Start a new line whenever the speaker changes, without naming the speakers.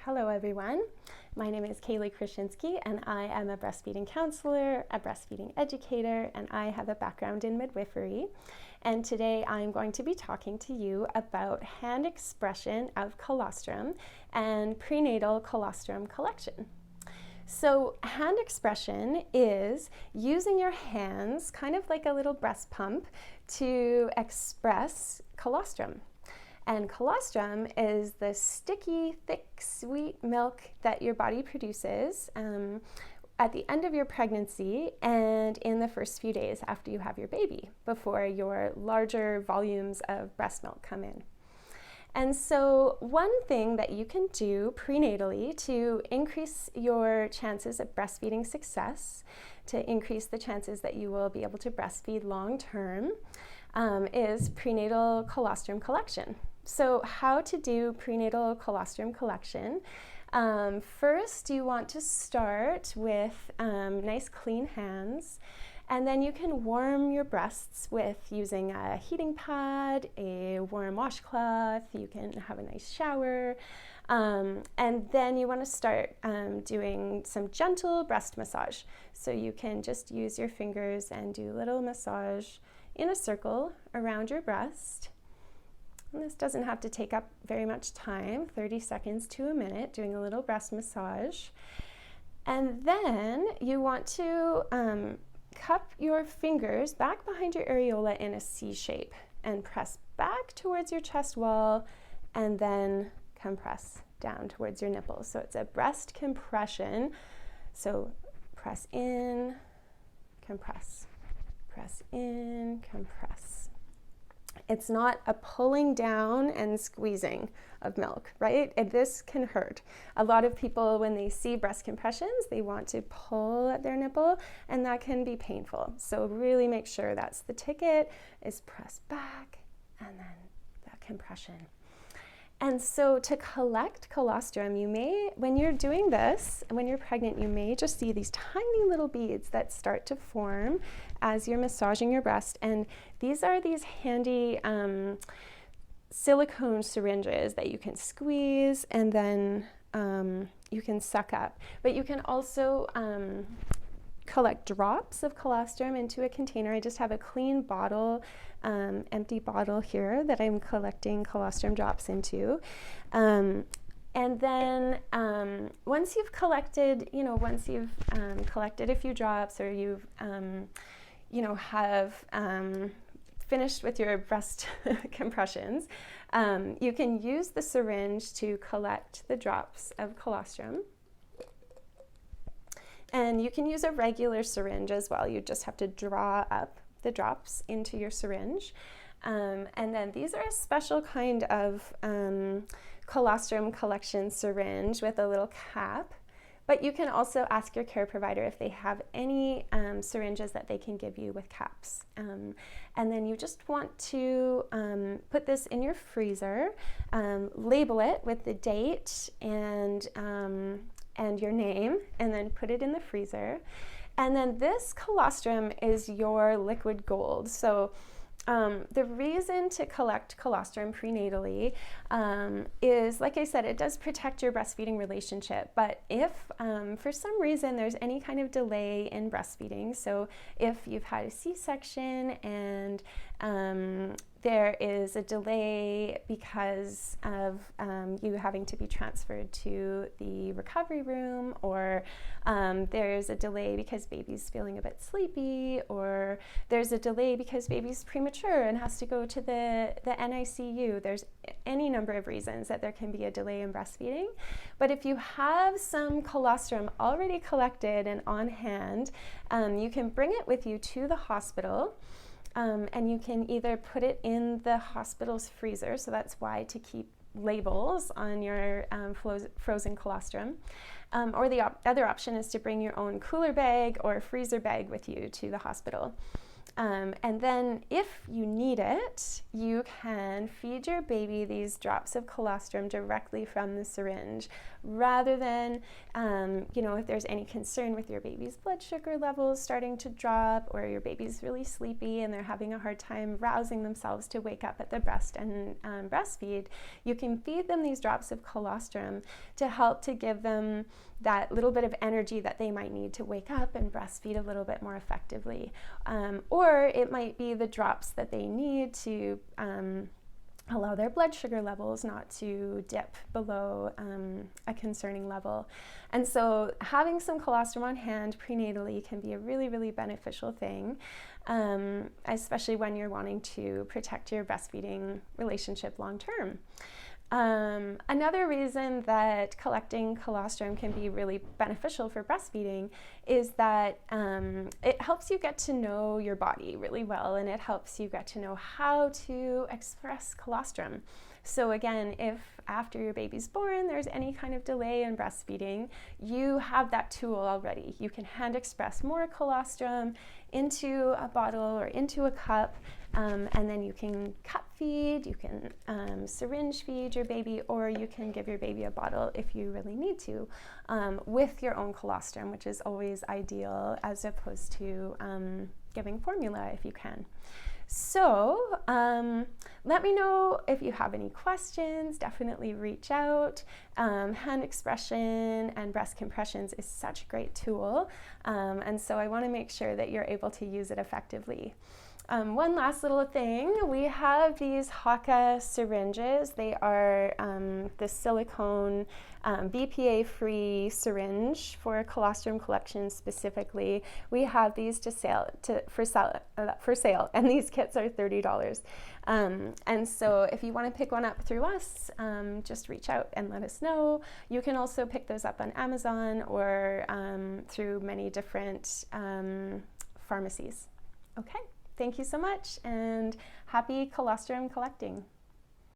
Hello everyone, my name is Kaylee Krasinski and I am a breastfeeding counselor, a breastfeeding educator, and I have a background in midwifery. And today I'm going to be talking to you about hand expression of colostrum and prenatal colostrum collection. So hand expression is using your hands, kind of like a little breast pump, to express colostrum. And colostrum is the sticky, thick, sweet milk that your body produces at the end of your pregnancy and in the first few days after you have your baby, before your larger volumes of breast milk come in. And so one thing that you can do prenatally to increase your chances of breastfeeding success, to increase the chances that you will be able to breastfeed long term, is prenatal colostrum collection. So how to do prenatal colostrum collection? First, you want to start with nice clean hands, and then you can warm your breasts with using a heating pad, a warm washcloth. You can have a nice shower, and then you want to start doing some gentle breast massage. So you can just use your fingers and do a little massage in a circle around your breast. And this doesn't have to take up very much time, 30 seconds to a minute, doing a little breast massage. And then you want to cup your fingers back behind your areola in a C shape and press back towards your chest wall and then compress down towards your nipples. So it's a breast compression. So press in, compress, press in, compress. It's not a pulling down and squeezing of milk, right? This can hurt. A lot of people, when they see breast compressions, they want to pull at their nipple, and that can be painful. So really make sure that's the ticket, is press back and then that compression. And so to collect colostrum, you may, when you're doing this, when you're pregnant, you may just see these tiny little beads that start to form as you're massaging your breast. And these are these handy silicone syringes that you can squeeze and then you can suck up. But you can also collect drops of colostrum into a container. I just have a clean bottle, empty bottle here that I'm collecting colostrum drops into. And then once you've collected, collected a few drops, or you've, have finished with your breast compressions, you can use the syringe to collect the drops of colostrum. And you can use a regular syringe as well. You just have to draw up the drops into your syringe. And then these are a special kind of colostrum collection syringe with a little cap. But you can also ask your care provider if they have any syringes that they can give you with caps. And then you just want to put this in your freezer, label it with the date and your name, and then put it in the freezer. And then this colostrum is your liquid gold. So the reason to collect colostrum prenatally is, like I said, it does protect your breastfeeding relationship. But if for some reason there's any kind of delay in breastfeeding, so if you've had a C-section and there is a delay because of you having to be transferred to the recovery room, or there's a delay because baby's feeling a bit sleepy, or there's a delay because baby's premature and has to go to the NICU. There's any number of reasons that there can be a delay in breastfeeding. But if you have some colostrum already collected and on hand, you can bring it with you to the hospital. And you can either put it in the hospital's freezer, so that's why to keep labels on your frozen colostrum, or the other option is to bring your own cooler bag or freezer bag with you to the hospital. And then if you need it, you can feed your baby these drops of colostrum directly from the syringe, rather than, if there's any concern with your baby's blood sugar levels starting to drop, or your baby's really sleepy and they're having a hard time rousing themselves to wake up at the breast and breastfeed, you can feed them these drops of colostrum to help to give them that little bit of energy that they might need to wake up and breastfeed a little bit more effectively. Or it might be the drops that they need to allow their blood sugar levels not to dip below a concerning level. And so having some colostrum on hand prenatally can be a really, really beneficial thing, especially when you're wanting to protect your breastfeeding relationship long term. Another reason that collecting colostrum can be really beneficial for breastfeeding is that it helps you get to know your body really well, and it helps you get to know how to express colostrum. So again, if after your baby's born there's any kind of delay in breastfeeding, you have that tool already. You can hand express more colostrum into a bottle or into a cup, and then you can cup feed, you can syringe feed your baby, or you can give your baby a bottle if you really need to, with your own colostrum, which is always ideal, as opposed to giving formula if you can. So let me know if you have any questions. Definitely reach out. Hand expression and breast compressions is such a great tool, and so I want to make sure that you're able to use it effectively. One last little thing, we have these Haka syringes. They are the silicone BPA-free syringe for colostrum collection specifically. We have these for sale, and these kits are $30. And so if you want to pick one up through us, just reach out and let us know. You can also pick those up on Amazon or through many different pharmacies. Okay. Thank you so much, and happy colostrum collecting.